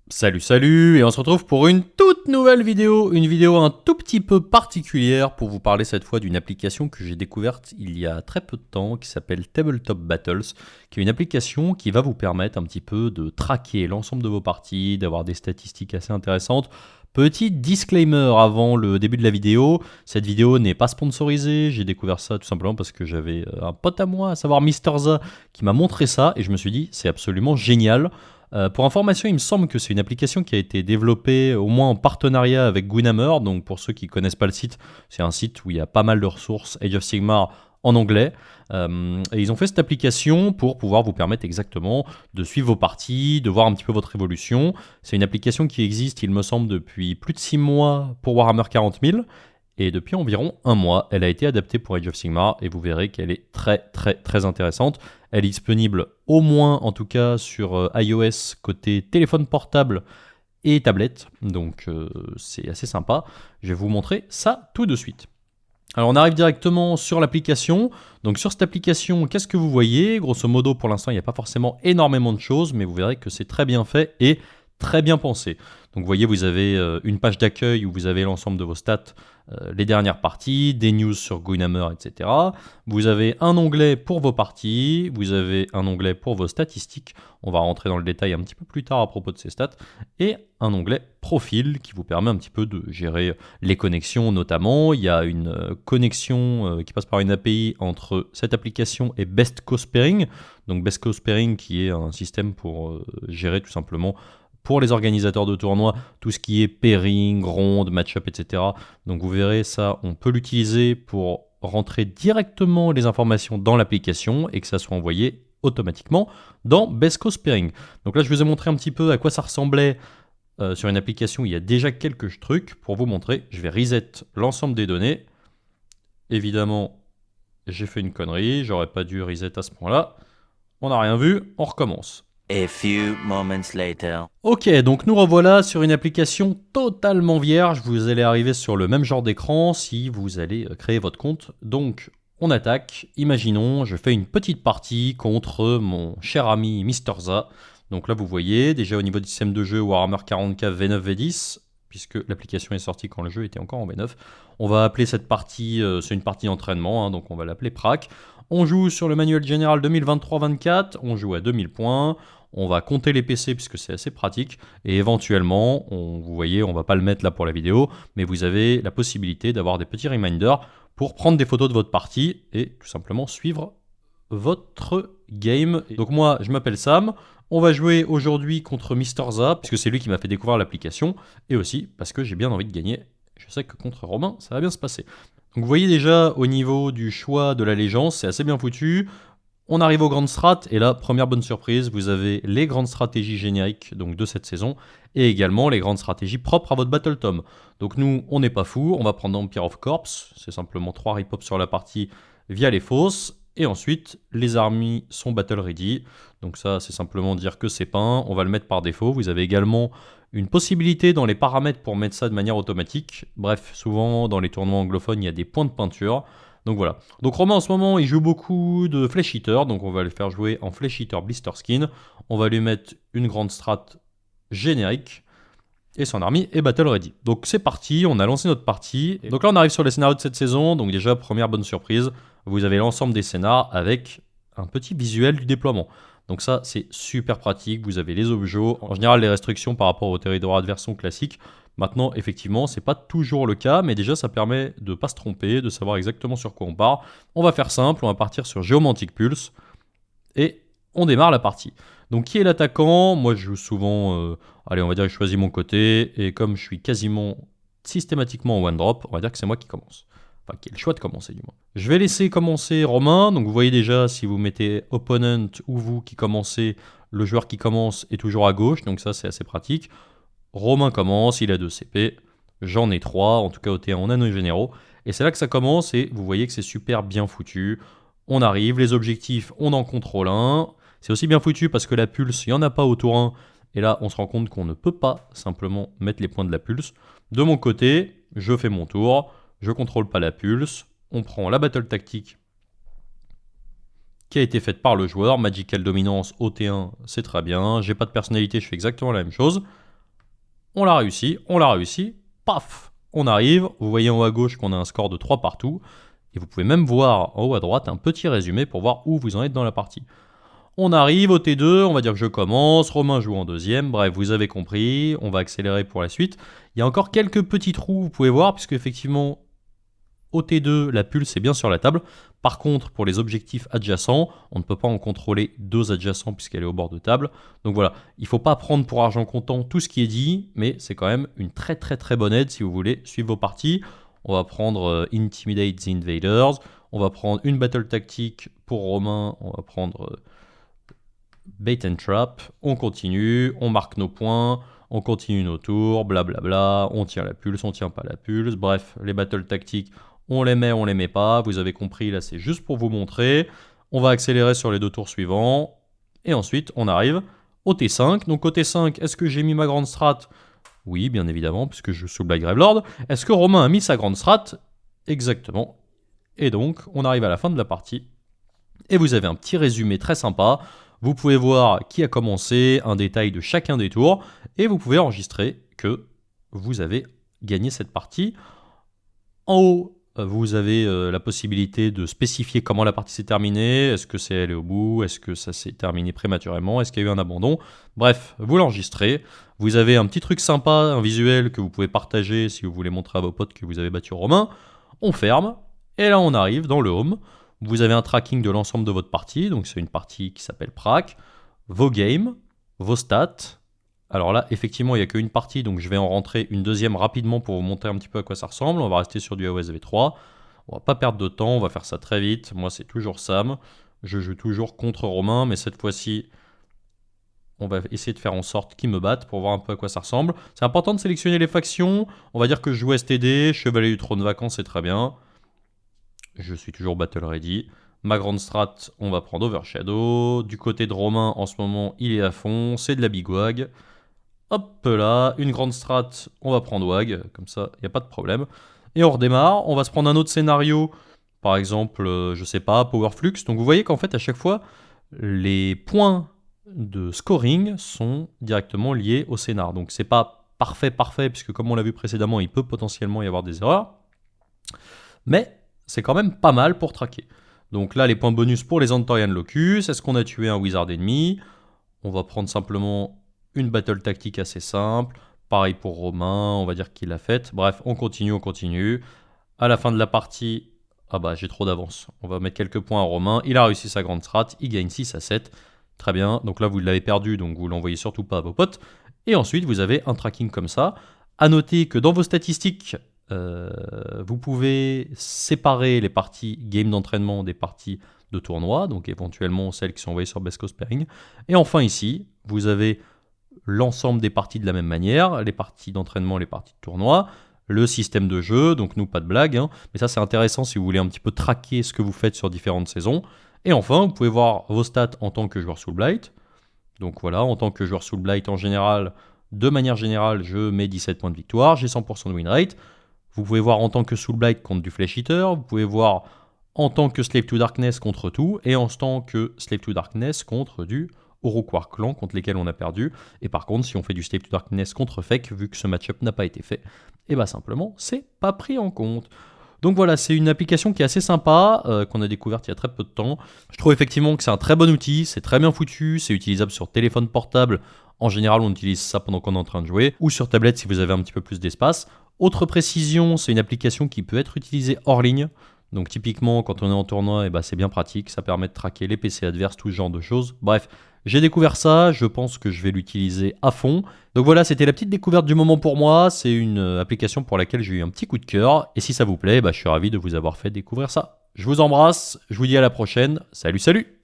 Salut, salut, et on se retrouve pour une toute nouvelle vidéo, une vidéo un tout petit peu particulière pour vous parler cette fois d'une application que j'ai découverte il y a très peu de temps qui s'appelle Tabletop Battles, qui est une application qui va vous permettre un petit peu de traquer l'ensemble de vos parties, d'avoir des statistiques assez intéressantes. Petit disclaimer avant le début de la vidéo, cette vidéo n'est pas sponsorisée, j'ai découvert ça tout simplement parce que j'avais un pote à moi, à savoir MrZa, qui m'a montré ça et je me suis dit c'est absolument génial. Pour information, il me semble que c'est une application qui a été développée au moins en partenariat avec Gwinhammer. Donc pour ceux qui ne connaissent pas le site, c'est un site où il y a pas mal de ressources Age of Sigmar en anglais. Et ils ont fait cette application pour pouvoir vous permettre exactement de suivre vos parties, de voir un petit peu votre évolution. C'est une application qui existe, il me semble, depuis plus de 6 mois pour Warhammer 40 000. Et depuis environ un mois, elle a été adaptée pour Age of Sigmar et vous verrez qu'elle est très très très intéressante. Elle est disponible au moins en tout cas sur iOS côté téléphone portable et tablette, donc c'est assez sympa. Je vais vous montrer ça tout de suite. Alors on arrive directement sur l'application. Donc sur cette application, qu'est-ce que vous voyez? Grosso modo, pour l'instant, il n'y a pas forcément énormément de choses, mais vous verrez que c'est très bien fait et très bien pensé. Donc vous voyez, vous avez une page d'accueil où vous avez l'ensemble de vos stats, les dernières parties, des news sur Gwinhammer, etc. Vous avez un onglet pour vos parties, vous avez un onglet pour vos statistiques. On va rentrer dans le détail un petit peu plus tard à propos de ces stats. Et un onglet profil qui vous permet un petit peu de gérer les connexions notamment. Il y a une connexion qui passe par une API entre cette application et Best Cost Pairing. Donc Best Cost Pairing qui est un système pour gérer tout simplement pour les organisateurs de tournois, tout ce qui est pairing, ronde, match-up, etc. Donc vous verrez ça, on peut l'utiliser pour rentrer directement les informations dans l'application et que ça soit envoyé automatiquement dans Best Cost Pairing. Donc là, je vous ai montré un petit peu à quoi ça ressemblait sur une application où il y a déjà quelques trucs. Pour vous montrer, je vais reset l'ensemble des données. Évidemment, j'ai fait une connerie, j'aurais pas dû reset à ce point-là. On n'a rien vu, on recommence. A few moments later. Ok, donc nous revoilà sur une application totalement vierge. Vous allez arriver sur le même genre d'écran si vous allez créer votre compte. Donc on attaque. Imaginons, je fais une petite partie contre mon cher ami MrZa. Donc là vous voyez, déjà au niveau du système de jeu Warhammer 40k V9 V10, puisque l'application est sortie quand le jeu était encore en V9. On va appeler cette partie, c'est une partie d'entraînement, hein, donc on va l'appeler Prac. On joue sur le manuel général 2023-24, on joue à 2000 points. On va compter les PC puisque c'est assez pratique et éventuellement, vous voyez, on va pas le mettre là pour la vidéo, mais vous avez la possibilité d'avoir des petits reminders pour prendre des photos de votre partie et tout simplement suivre votre game. Donc moi, je m'appelle Sam. On va jouer aujourd'hui contre MrZa puisque c'est lui qui m'a fait découvrir l'application et aussi parce que j'ai bien envie de gagner. Je sais que contre Romain, ça va bien se passer. Donc vous voyez déjà au niveau du choix de l'allégeance, c'est assez bien foutu. On arrive aux grandes strats et là, première bonne surprise, vous avez les grandes stratégies génériques donc de cette saison et également les grandes stratégies propres à votre Battle Tom. Donc nous, on n'est pas fou, on va prendre Empire of Corps, c'est simplement 3 rip sur la partie via les fosses et ensuite les armies sont battle ready. Donc ça, c'est simplement dire que c'est peint, on va le mettre par défaut. Vous avez également une possibilité dans les paramètres pour mettre ça de manière automatique. Bref, souvent dans les tournois anglophones, il y a des points de peinture. Donc voilà. Donc Romain en ce moment il joue beaucoup de Flesh Eater, donc on va le faire jouer en Flesh Eater Blister Skin. On va lui mettre une grande strat générique et son army est battle ready. Donc c'est parti, on a lancé notre partie. Donc là on arrive sur les scénarios de cette saison, donc déjà première bonne surprise, vous avez l'ensemble des scénars avec un petit visuel du déploiement. Donc ça c'est super pratique, vous avez les objets, en général les restrictions par rapport au territoire adverse sont classiques. Maintenant, effectivement, c'est pas toujours le cas, mais déjà ça permet de pas se tromper, de savoir exactement sur quoi on part. On va faire simple, on va partir sur Geomantic Pulse et on démarre la partie. Donc qui est l'attaquant? Moi je joue souvent, allez on va dire que je choisis mon côté, et comme je suis quasiment systématiquement en one drop, on va dire que c'est moi qui commence. Enfin qui ai le choix de commencer du moins. Je vais laisser commencer Romain, donc vous voyez déjà si vous mettez opponent ou vous qui commencez, le joueur qui commence est toujours à gauche, donc ça c'est assez pratique. Romain commence, il a 2 CP, j'en ai 3, en tout cas au T1 on a nos généraux, et c'est là que ça commence, et vous voyez que c'est super bien foutu. On arrive, les objectifs, on en contrôle un, c'est aussi bien foutu parce que la pulse, il n'y en a pas au tour 1, et là on se rend compte qu'on ne peut pas simplement mettre les points de la pulse. De mon côté, je fais mon tour, je contrôle pas la pulse, on prend la battle tactique qui a été faite par le joueur, Magical Dominance au T1, c'est très bien, j'ai pas de personnalité, je fais exactement la même chose. on l'a réussi, paf, on arrive, vous voyez en haut à gauche qu'on a un score de 3 partout, et vous pouvez même voir en haut à droite un petit résumé pour voir où vous en êtes dans la partie. On arrive au T2, on va dire que je commence, Romain joue en deuxième, bref, vous avez compris, on va accélérer pour la suite. Il y a encore quelques petits trous, vous pouvez voir, puisque effectivement, au T2, la pulse est bien sur la table. Par contre, pour les objectifs adjacents, on ne peut pas en contrôler 2 adjacents puisqu'elle est au bord de table. Donc voilà, il ne faut pas prendre pour argent comptant tout ce qui est dit, mais c'est quand même une très bonne aide si vous voulez suivre vos parties. On va prendre Intimidate the Invaders, on va prendre une battle tactique pour Romain, on va prendre Bait and Trap, on continue, on marque nos points, on continue nos tours, blablabla, on tient la pulse, on tient pas la pulse, bref, les battles tactiques, on les met pas, vous avez compris, là c'est juste pour vous montrer. On va accélérer sur les 2 tours suivants, et ensuite on arrive au T5. Donc au T5, est-ce que j'ai mis ma grande strat? Oui, bien évidemment, puisque je joue Black Gravelord. Est-ce que Romain a mis sa grande strat? Exactement. Et donc, on arrive à la fin de la partie, et vous avez un petit résumé très sympa. Vous pouvez voir qui a commencé, un détail de chacun des tours, et vous pouvez enregistrer que vous avez gagné cette partie. En haut, vous avez la possibilité de spécifier comment la partie s'est terminée, est-ce que c'est allé au bout, est-ce que ça s'est terminé prématurément, est-ce qu'il y a eu un abandon. Bref, vous l'enregistrez. Vous avez un petit truc sympa, un visuel que vous pouvez partager si vous voulez montrer à vos potes que vous avez battu Romain. On ferme, et là on arrive dans le home. Vous avez un tracking de l'ensemble de votre partie, donc c'est une partie qui s'appelle Prac, vos games, vos stats. Alors là, effectivement, il n'y a qu'une partie, donc je vais en rentrer une deuxième rapidement pour vous montrer un petit peu à quoi ça ressemble. On va rester sur du AOS V3. On va pas perdre de temps, on va faire ça très vite. Moi, c'est toujours Sam. Je joue toujours contre Romain, mais cette fois-ci, on va essayer de faire en sorte qu'il me batte pour voir un peu à quoi ça ressemble. C'est important de sélectionner les factions. On va dire que je joue STD, Chevalier du Trône Vacant, c'est très bien. Je suis toujours battle ready. Ma grande strat, on va prendre Overshadow. Du côté de Romain, en ce moment, il est à fond. C'est de la big wag. Hop là, une grande strat, on va prendre wag. Comme ça, il n'y a pas de problème. Et on redémarre. On va se prendre un autre scénario. Par exemple, je sais pas, Powerflux. Donc vous voyez qu'en fait, à chaque fois, les points de scoring sont directement liés au scénar. Donc c'est pas parfait, puisque comme on l'a vu précédemment, il peut potentiellement y avoir des erreurs. Mais c'est quand même pas mal pour traquer. Donc là, les points bonus pour les Antorian Locus. Est-ce qu'on a tué un wizard ennemi? On va prendre simplement une battle tactique assez simple. Pareil pour Romain, on va dire qu'il l'a faite. Bref, on continue. À la fin de la partie, ah bah j'ai trop d'avance. On va mettre quelques points à Romain. Il a réussi sa grande strat, il gagne 6 à 7. Très bien, donc là vous l'avez perdu, donc vous l'envoyez surtout pas à vos potes. Et ensuite, vous avez un tracking comme ça. À noter que dans vos statistiques, vous pouvez séparer les parties game d'entraînement des parties de tournoi, donc éventuellement celles qui sont envoyées sur Best Coast Pairing. Et enfin ici, vous avez l'ensemble des parties de la même manière, les parties d'entraînement, les parties de tournoi, le système de jeu, donc nous pas de blague, hein, mais ça c'est intéressant si vous voulez un petit peu traquer ce que vous faites sur différentes saisons. Et enfin, vous pouvez voir vos stats en tant que joueur Soul Blight. Donc voilà, en tant que joueur Soul Blight en général, de manière générale, je mets 17 points de victoire, j'ai 100% de win rate. Vous pouvez voir en tant que Soul Blight contre du Flesh Eater, vous pouvez voir en tant que Slave to Darkness contre tout, et en tant que Slave to Darkness contre du Oroquar Clan, contre lesquels on a perdu. Et par contre, si on fait du Slave to Darkness contre Fake, vu que ce match-up n'a pas été fait, et bah simplement, c'est pas pris en compte. Donc voilà, c'est une application qui est assez sympa, qu'on a découverte il y a très peu de temps. Je trouve effectivement que c'est un très bon outil, c'est très bien foutu, c'est utilisable sur téléphone portable. En général, on utilise ça pendant qu'on est en train de jouer, ou sur tablette si vous avez un petit peu plus d'espace. Autre précision, c'est une application qui peut être utilisée hors ligne. Donc typiquement, quand on est en tournoi, c'est bien pratique, ça permet de traquer les PC adverses, tout ce genre de choses. Bref, j'ai découvert ça, je pense que je vais l'utiliser à fond. Donc voilà, c'était la petite découverte du moment pour moi. C'est une application pour laquelle j'ai eu un petit coup de cœur. Et si ça vous plaît, je suis ravi de vous avoir fait découvrir ça. Je vous embrasse, je vous dis à la prochaine. Salut, salut!